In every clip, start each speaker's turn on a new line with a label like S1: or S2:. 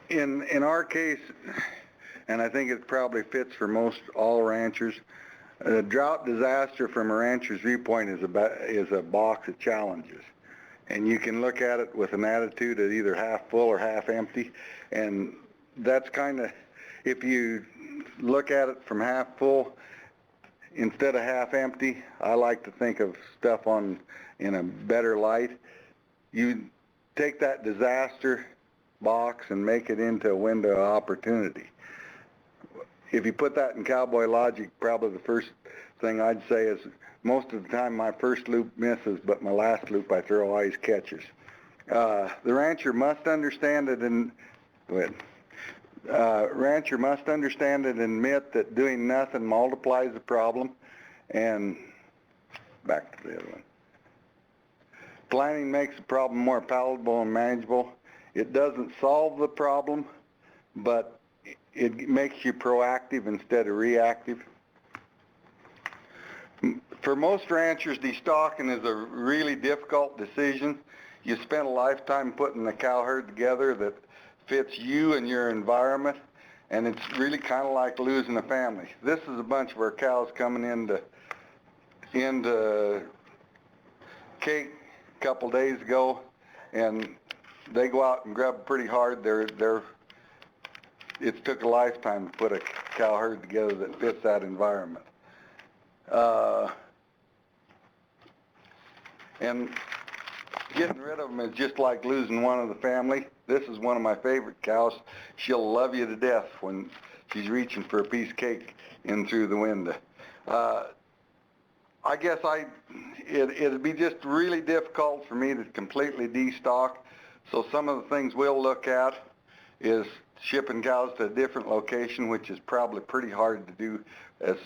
S1: In our case, and I think it probably fits for most all ranchers, a drought disaster from a rancher's viewpoint is a box of challenges. And you can look at it with an attitude of either half full or half empty. And that's kind of, if you look at it from half full instead of half empty, I like to think of stuff in a better light. You take that disaster box and make it into a window of opportunity. If you put that in cowboy logic, probably the first thing I'd say is most of the time my first loop misses, but my last loop I throw always catches. The rancher must understand it and go ahead. Rancher must understand and admit that doing nothing multiplies the problem. And back to the other one. Planning makes the problem more palatable and manageable. It doesn't solve the problem, but it makes you proactive instead of reactive. For most ranchers, destocking is a really difficult decision. You spend a lifetime putting the cow herd together that fits you and your environment, and it's really kind of like losing a family. This is a bunch of our cows coming into Cake a couple days ago, and they go out and grub pretty hard. It's took a lifetime to put a cow herd together that fits that environment. And getting rid of them is just like losing one of the family. This is one of my favorite cows. She'll love you to death when she's reaching for a piece of cake in through the window. I guess it'd be just really difficult for me to completely destock. So some of the things we'll look at is shipping cows to a different location, which is probably pretty hard to do as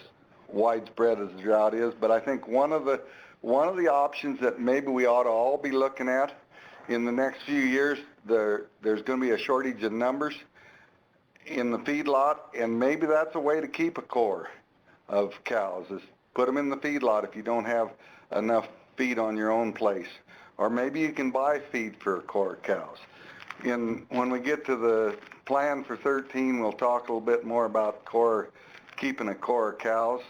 S1: widespread as the drought is. But I think one of the options that maybe we ought to all be looking at in the next few years, there's going to be a shortage of numbers in the feedlot, and maybe that's a way to keep a core of cows, is put them in the feedlot if you don't have enough feed on your own place. Or maybe you can buy feed for a core of cows. When we get to the plan for 13, we'll talk a little bit more about keeping a core of cows.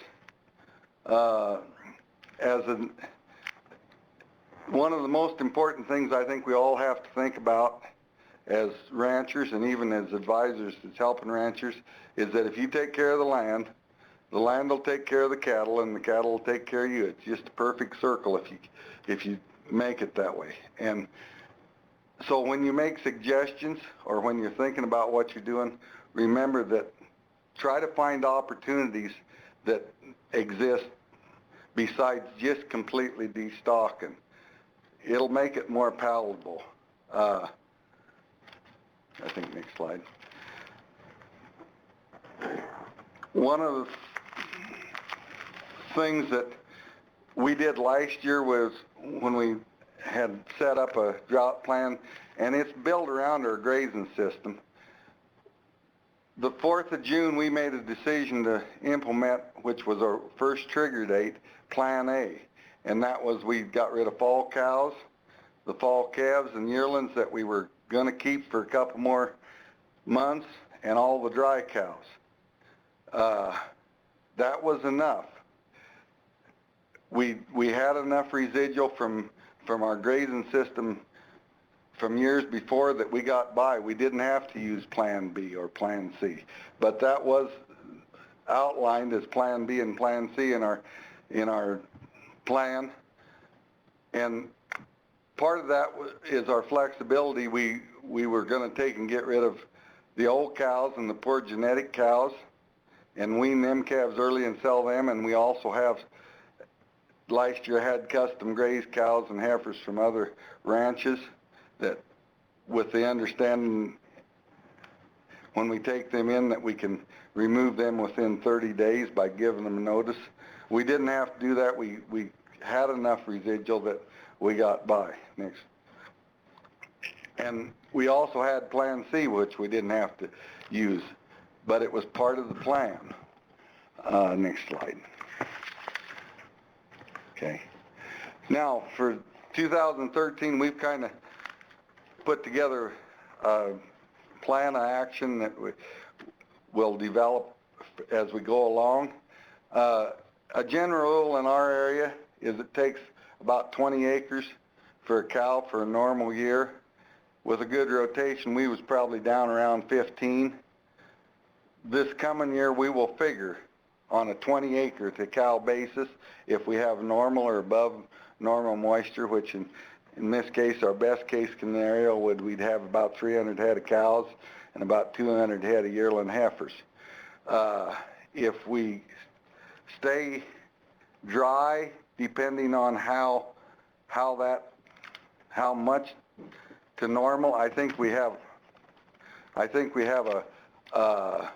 S1: One of the most important things I think we all have to think about as ranchers and even as advisors that's helping ranchers is that if you take care of the land will take care of the cattle, and the cattle will take care of you. It's just a perfect circle if you make it that way. And so when you make suggestions or when you're thinking about what you're doing, remember that try to find opportunities that exist besides just completely destocking. It'll make it more palatable. I think next slide. One of the things that we did last year was when we had set up a drought plan, and it's built around our grazing system. The 4th of June, we made a decision to implement, which was our first trigger date, Plan A. And that was we got rid of fall cows, the fall calves and yearlings that we were going to keep for a couple more months, and all the dry cows. That was enough. We had enough residual from our grazing system from years before that we got by. We didn't have to use Plan B or Plan C, but that was outlined as Plan B and Plan C in our plan. And part of that is our flexibility. We were going to take and get rid of the old cows and the poor genetic cows and wean them calves early and sell them. And we also have, last year, had custom grazed cows and heifers from other ranches that, with the understanding when we take them in that we can remove them within 30 days by giving them notice. We didn't have to do that. We had enough residual that we got by. Next. And we also had Plan C, which we didn't have to use, but it was part of the plan. Next slide. Okay. Now, for 2013, we've kind of put together a plan of action that will develop as we go along. A general rule in our area is it takes about 20 acres for a cow for a normal year. With a good rotation, we was probably down around 15. This coming year, we will figure on a 20 acre to cow basis if we have normal or above normal moisture, which in this case, our best case scenario we'd have about 300 head of cows and about 200 head of yearling heifers. If we stay dry, depending on how much to normal, I think we have a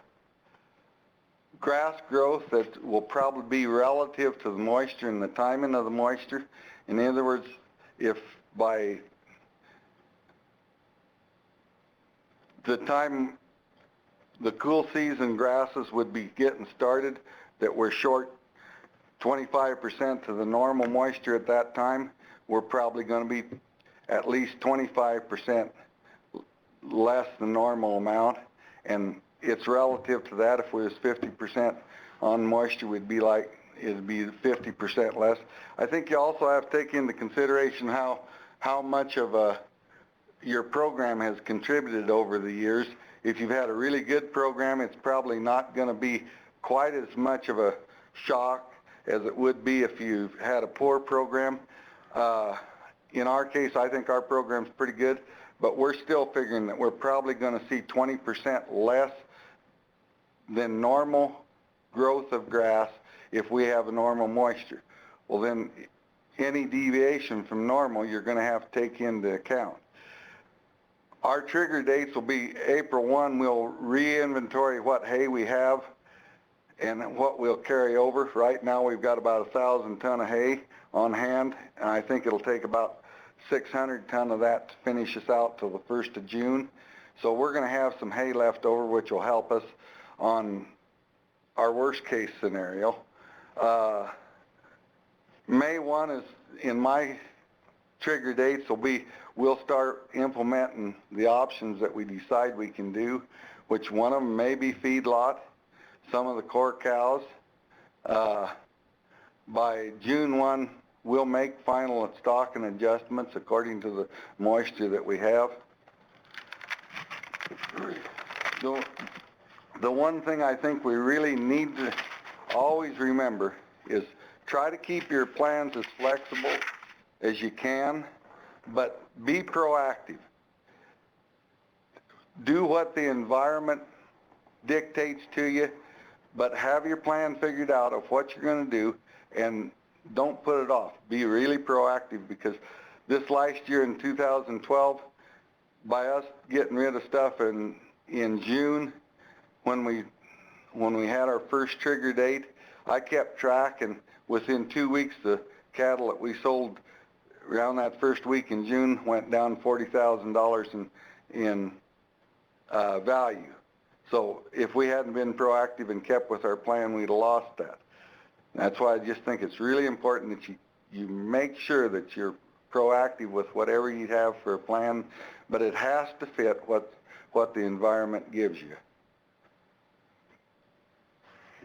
S1: grass growth that will probably be relative to the moisture and the timing of the moisture. In other words, if by the time the cool season grasses would be getting started, that we're short 25% to the normal moisture at that time, we're probably going to be at least 25% less than normal amount, and it's relative to that. If we was 50% on moisture, it'd be 50% less. I think you also have to take into consideration how much of your program has contributed over the years. If you've had a really good program, it's probably not going to be quite as much of a shock as it would be if you've had a poor program. In our case, I think our program's pretty good, but we're still figuring that we're probably going to see 20% less than normal growth of grass if we have a normal moisture. Well, then any deviation from normal you're going to have to take into account. Our trigger dates will be April 1. We'll re-inventory what hay we have and what we'll carry over. Right now we've got about 1,000 ton of hay on hand, and I think it'll take about 600 ton of that to finish us out till the 1st of June. So we're going to have some hay left over, which will help us on our worst case scenario. May 1 is, in my trigger dates, we'll start implementing the options that we decide we can do, which one of them may be feedlot, some of the core cows. By June 1, we'll make final stocking adjustments according to the moisture that we have. The one thing I think we really need to always remember is try to keep your plans as flexible as you can, but be proactive. Do what the environment dictates to you, but have your plan figured out of what you're going to do, and don't put it off. Be really proactive, because this last year in 2012, by us getting rid of stuff in June, when we had our first trigger date, I kept track, and within 2 weeks the cattle that we sold around that first week in June went down $40,000 in value. So if we hadn't been proactive and kept with our plan, we'd have lost that. That's why I just think it's really important that you make sure that you're proactive with whatever you have for a plan, but it has to fit what the environment gives you.